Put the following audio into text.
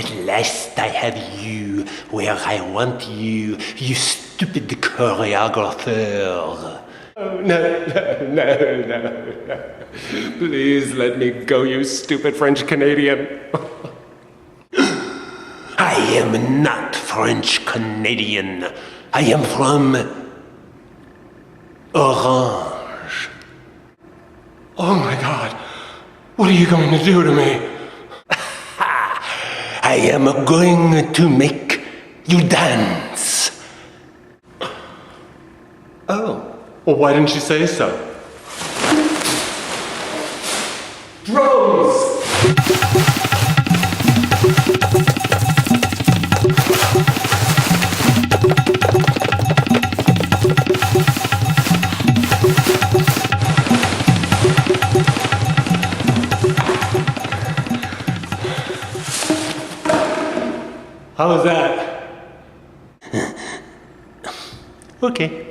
At last I have you where I want you, you stupid choreographer. Oh, no. Please let me go, you stupid French Canadian. I am not French Canadian. I am from Orange. Oh my God, what are you going to do to me? I am going to make you dance. Oh, well, why didn't you say so? Drums! How was that? Okay.